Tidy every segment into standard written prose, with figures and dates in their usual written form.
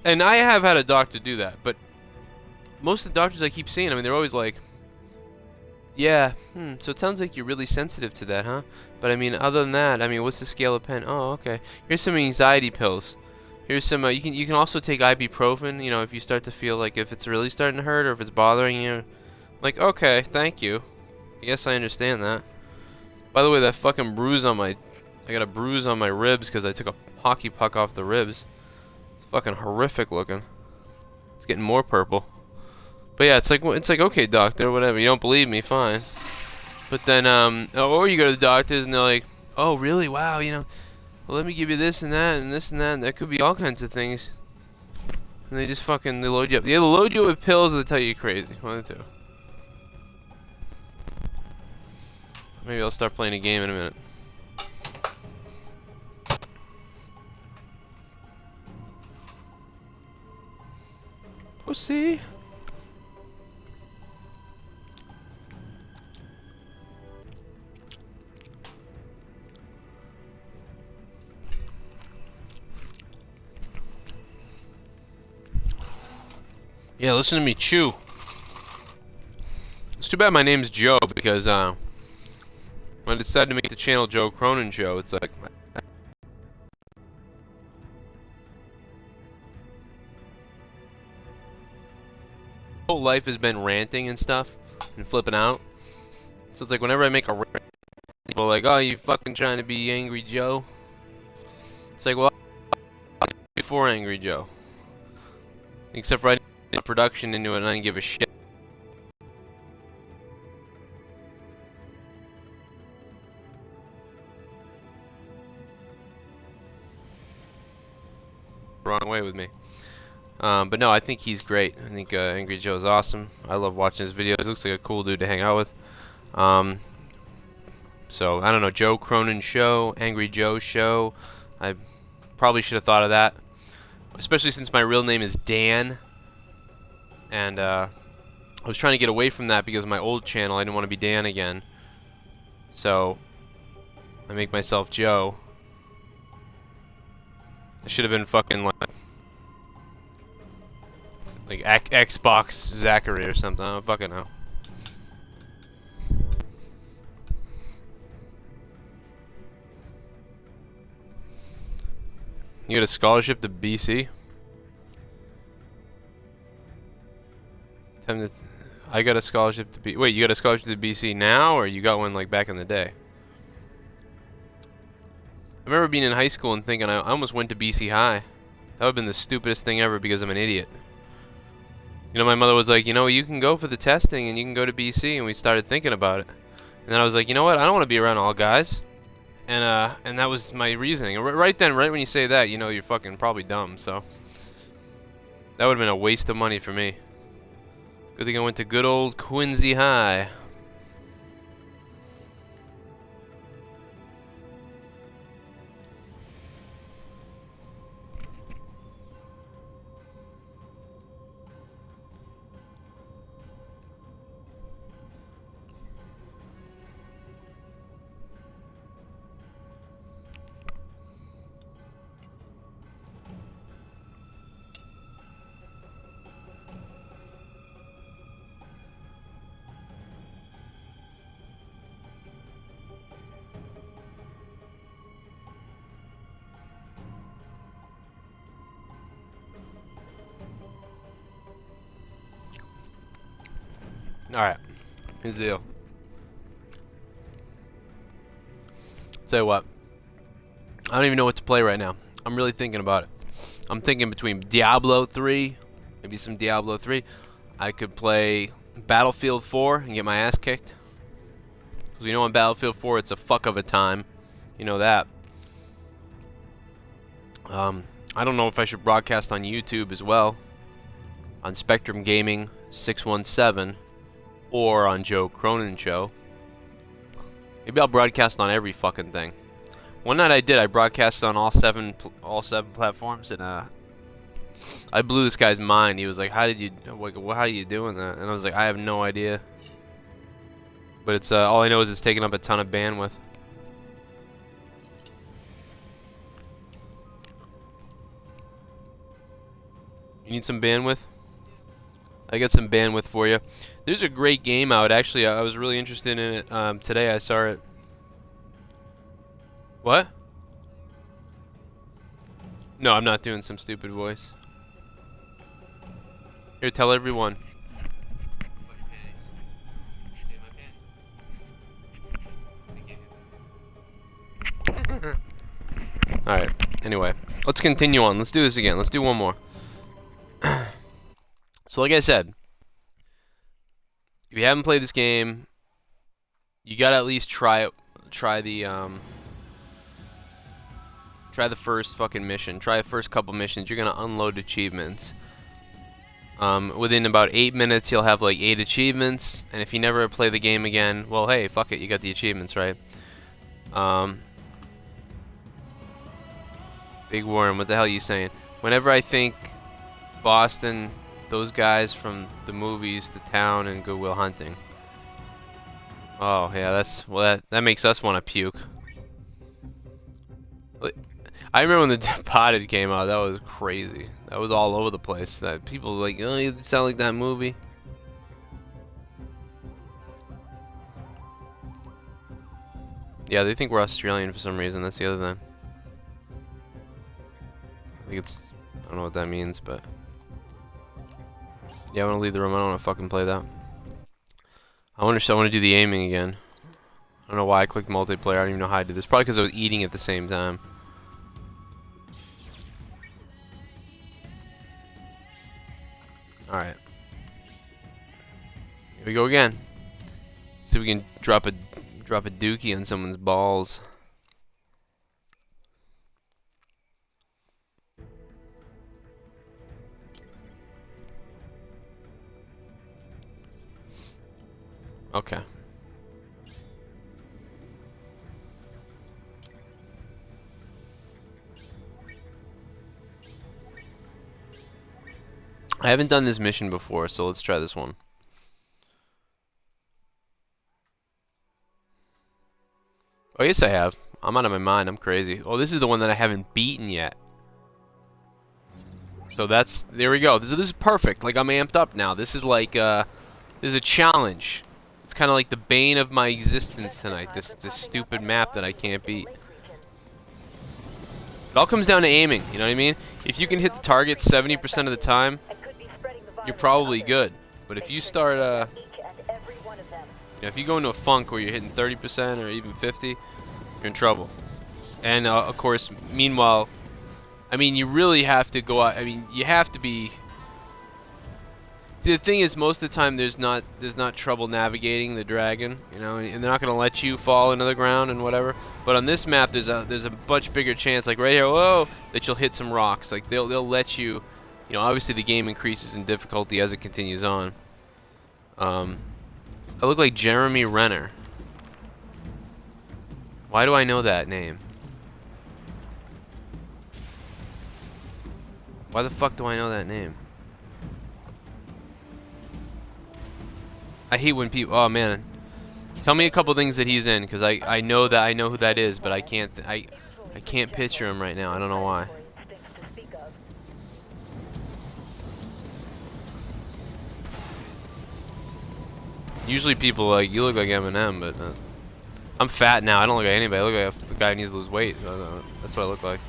And I have had a doctor do that, but most of the doctors I keep seeing, I mean, they're always like, yeah, so it sounds like you're really sensitive to that, huh? But I mean, other than that, I mean, what's the scale of pain? Oh, okay. Here's some anxiety pills. Here's some, you can also take ibuprofen, you know, if you start to feel like if it's really starting to hurt or if it's bothering you. Like, okay, thank you. I guess I understand that. By the way, that fucking bruise on my, I got a bruise on my ribs because I took a hockey puck off the ribs. It's fucking horrific looking. It's getting more purple. But yeah, it's like okay, doctor, whatever. You don't believe me, fine. But then or you go to the doctors and they're like, oh really? Wow, you know, well, let me give you this and that and this and that. And that could be all kinds of things. And they just fucking they load you up. They either load you with pills or they tell you you're crazy. One of the two. Maybe I'll start playing a game in a minute. Pussy. Yeah, listen to me chew. It's too bad my name's Joe because when I decided to make the channel Joe Cronin Show, it's like whole life has been ranting and stuff and flipping out. So it's like whenever I make a rant, people are like, oh, you fucking trying to be Angry Joe? It's like, well, before Angry Joe. Except for I didn't put production into it and I didn't give a shit. Wrong way with me. But no, I think he's great. I think Angry Joe's awesome. I love watching his videos. Looks like a cool dude to hang out with. So, I don't know, Joe Cronin Show, Angry Joe Show. I probably should have thought of that. Especially since my real name is Dan. And I was trying to get away from that because of my old channel. I didn't want to be Dan again. So, I make myself Joe. I should have been fucking like Xbox Zachary or something. I don't fucking know. You got a scholarship to BC? I got a scholarship to B. Wait, you got a scholarship to BC now, or you got one like back in the day? I remember being in high school and thinking I almost went to BC High. That would have been the stupidest thing ever because I'm an idiot. You know, my mother was like, you know, you can go for the testing and you can go to BC, and we started thinking about it. And then I was like, you know what? I don't want to be around all guys. And that was my reasoning. Right then, right when you say that, you know you're fucking probably dumb. So that would have been a waste of money for me. Good thing I went to good old Quincy High. Alright, here's the deal. Tell you what, I don't even know what to play right now. I'm really thinking about it. I'm thinking between Diablo 3, maybe some Diablo 3. I could play Battlefield 4 and get my ass kicked. Because you know on Battlefield 4 it's a fuck of a time. You know that. I don't know if I should broadcast on YouTube as well. On Spectrum Gaming 617. Or on Joe Cronin Show. Maybe I'll broadcast on every fucking thing. One night I did. I broadcast on all seven platforms, and I blew this guy's mind. He was like, "How are you doing that?" And I was like, "I have no idea." But it's all I know is it's taking up a ton of bandwidth. You need some bandwidth? I got some bandwidth for you. There's a great game out. Actually, I was really interested in it today. I saw it. What? No, I'm not doing some stupid voice. Here, tell everyone. Alright, anyway. Let's continue on. Let's do this again. Let's do one more. So like I said, if you haven't played this game, you gotta at least try it. Try the first fucking mission. Try the first couple missions. You're gonna unload achievements. Within about 8 minutes, you'll have like 8 achievements. And if you never play the game again, well, hey, fuck it, you got the achievements, right? Big Worm, what the hell are you saying? Whenever I think Boston, those guys from the movies, The Town, and Good Will Hunting. Oh yeah, that makes us want to puke. I remember when The Departed came out. That was crazy. That was all over the place. That people were like, oh, you sound like that movie. Yeah, they think we're Australian for some reason. That's the other thing. I think it's, I don't know what that means, but yeah, I want to leave the room. I don't want to fucking play that. I want to do the aiming again. I don't know why I clicked multiplayer. I don't even know how I did this. Probably because I was eating at the same time. Alright. Here we go again. See if we can drop a dookie on someone's balls. Okay. I haven't done this mission before, so let's try this one. Oh, yes I have. I'm out of my mind. I'm crazy. Oh, this is the one that I haven't beaten yet. So that's... There we go. This is perfect. Like, I'm amped up now. This is like, this is a challenge. It's kind of like the bane of my existence tonight. This stupid map that I can't beat. It all comes down to aiming, you know what I mean? If you can hit the target 70% of the time, you're probably good. But if you start, if you go into a funk where you're hitting 30% or even 50, you're in trouble. And of course, meanwhile, I mean, you really have to go out. I mean, you have to be. See, the thing is, most of the time, there's not trouble navigating the dragon, you know, and they're not gonna let you fall into the ground and whatever. But on this map, there's a much bigger chance, like right here, whoa, that you'll hit some rocks. Like they'll let you. You know, obviously the game increases in difficulty as it continues on. I look like Jeremy Renner. Why do I know that name? Why the fuck do I know that name? I hate when people... Oh, man. Tell me a couple things that he's in, because I know who that is, but I can't picture him right now. I don't know why. Usually people like, you look like Eminem, but I'm fat now. I don't look like anybody. I look like a guy who needs to lose weight. That's what I look like.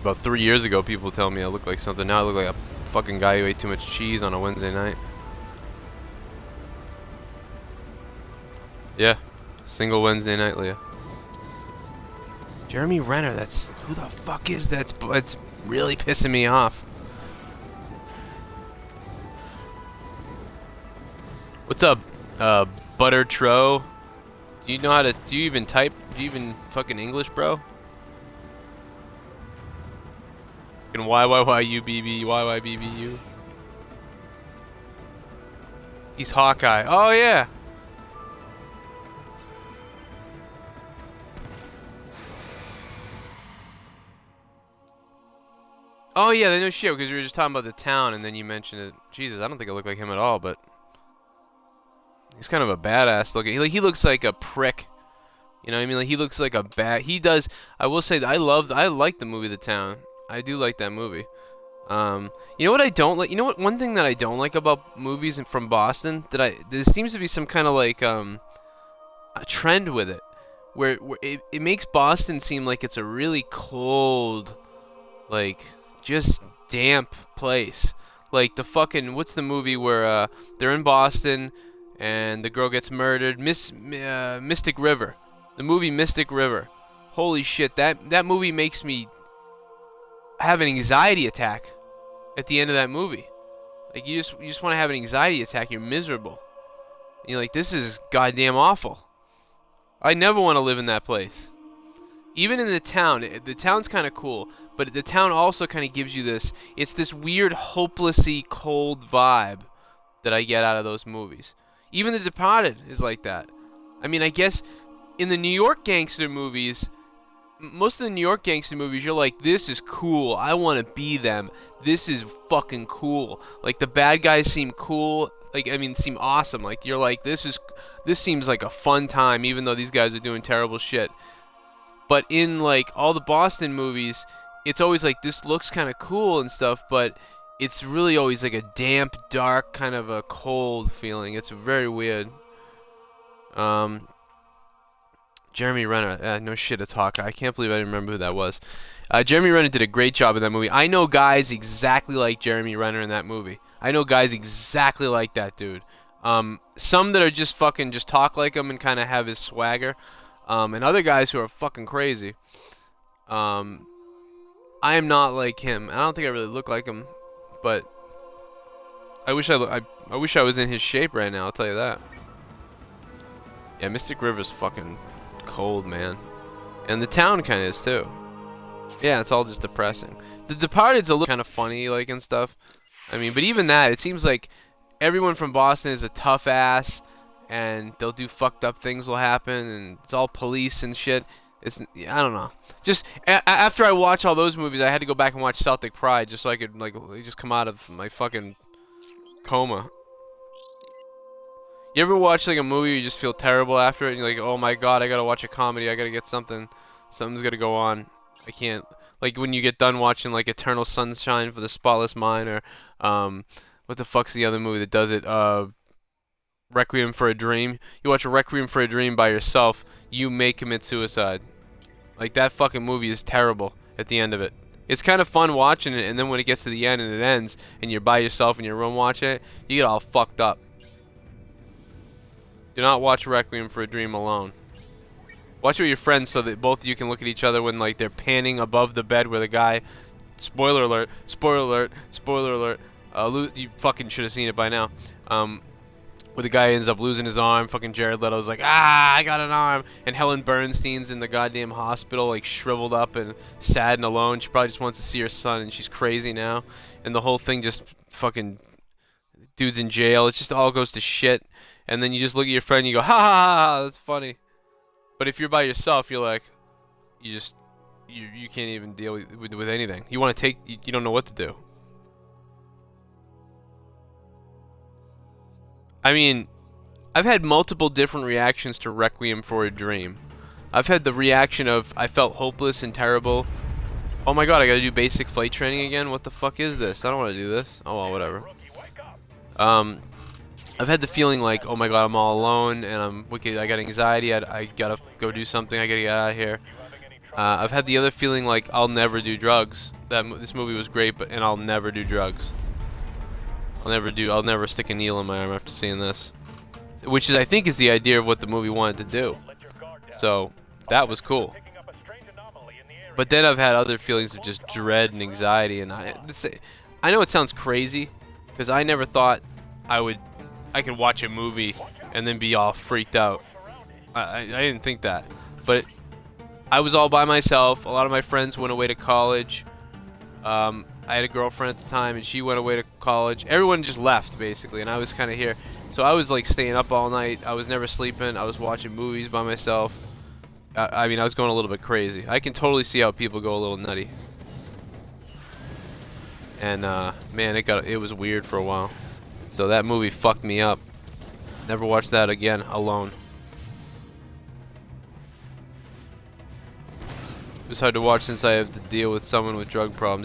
About 3 years ago, people tell me I look like something. Now I look like a fucking guy who ate too much cheese on a Wednesday night. Yeah. Single Wednesday night, Leah. Jeremy Renner, who the fuck is that? It's really pissing me off. What's up, Butter Tro? Do you know how to, do you even type, do you even fucking English, bro? Fucking YYYUBB. He's Hawkeye. Oh, yeah. Oh, yeah, no shit, because we were just talking about The Town, and then you mentioned it. Jesus, I don't think I look like him at all, but... He's kind of a badass looking. He looks like a prick. You know what I mean? Like, he looks like a he does... I will say that I like the movie The Town. I do like that movie. You know what I don't like? You know what? One thing that I don't like about movies from Boston there seems to be some kind of like a trend with it, where it makes Boston seem like it's a really cold, like just damp place. Like the fucking what's the movie where they're in Boston and the girl gets murdered? Mystic River. The movie Mystic River. Holy shit, that movie makes me have an anxiety attack at the end of that movie. Like you just want to have an anxiety attack. You're miserable. You're like, this is goddamn awful. I never want to live in that place. Even in the town's kind of cool, but the town also kind of gives you it's this weird, hopelessly cold vibe that I get out of those movies. Even The Departed is like that. I mean, I guess in the New York gangster movies, most of the New York gangster movies, you're like, this is cool. I want to be them. This is fucking cool. Like, the bad guys seem cool. Like, I mean, seem awesome. Like, you're like, this seems like a fun time, even though these guys are doing terrible shit. But in, like, all the Boston movies, it's always like, this looks kind of cool and stuff, but it's really always like a damp, dark, kind of a cold feeling. It's very weird. Jeremy Renner, no shit, it's Hawkeye. I can't believe I didn't remember who that was. Jeremy Renner did a great job in that movie. I know guys exactly like Jeremy Renner in that movie. I know guys exactly like that dude. Some that are just fucking just talk like him and kind of have his swagger. And other guys who are fucking crazy. I am not like him. I don't think I really look like him, but I wish I wish I was in his shape right now. I'll tell you that. Yeah, Mystic River's fucking cold, man, and the town kind of is too. Yeah, it's all just depressing. The Departed's a little kind of funny, like, and stuff. I mean, but even that, it seems like everyone from Boston is a tough ass, and they'll do fucked up things will happen, and it's all police and shit. I don't know. Just after I watch all those movies, I had to go back and watch Celtic Pride just so I could like just come out of my fucking coma. You ever watch like a movie where you just feel terrible after it and you're like, oh my god, I gotta watch a comedy, I gotta get something's gotta go on. I can't, like when you get done watching like Eternal Sunshine for the Spotless Mind, or what the fuck's the other movie that does it, Requiem for a Dream. You watch a Requiem for a Dream by yourself, you may commit suicide. Like, that fucking movie is terrible at the end of it. It's kind of fun watching it, and then when it gets to the end and it ends and you're by yourself in your room watching it, you get all fucked up. Do not watch Requiem for a Dream alone. Watch it with your friends so that both of you can look at each other when like they're panning above the bed where the guy, spoiler alert, spoiler alert, spoiler alert, you fucking should have seen it by now. Where the guy ends up losing his arm, fucking Jared Leto's like, I got an arm, and Helen Bernstein's in the goddamn hospital, like shriveled up and sad and alone. She probably just wants to see her son, and she's crazy now, and the whole thing just fucking, dude's in jail. It just all goes to shit, and then you just look at your friend and you go, ha ha ha, that's funny. But if you're by yourself, you're like, you can't even deal with anything. You want to take, you don't know what to do. I mean, I've had multiple different reactions to Requiem for a Dream. I've had the reaction of, I felt hopeless and terrible. Oh my god, I gotta do basic flight training again? What the fuck is this? I don't want to do this. Oh well, whatever. I've had the feeling like, oh my god, I'm all alone, and I'm wicked, I got anxiety, I gotta go do something, I gotta get out of here. I've had the other feeling like, I'll never do drugs. This movie was great, and I'll never do drugs. I'll never stick a needle in my arm after seeing this. Which is, I think, is the idea of what the movie wanted to do. So, that was cool. But then I've had other feelings of just dread and anxiety, and I know it sounds crazy, because I never thought I could watch a movie and then be all freaked out. I didn't think that. But I was all by myself. A lot of my friends went away to college. I had a girlfriend at the time, and she went away to college. Everyone just left, basically, and I was kind of here. So I was, like, staying up all night. I was never sleeping. I was watching movies by myself. I mean, I was going a little bit crazy. I can totally see how people go a little nutty. And, man, it was weird for a while. So that movie fucked me up. Never watched that again, alone. was hard to watch since I have to deal with someone with drug problems.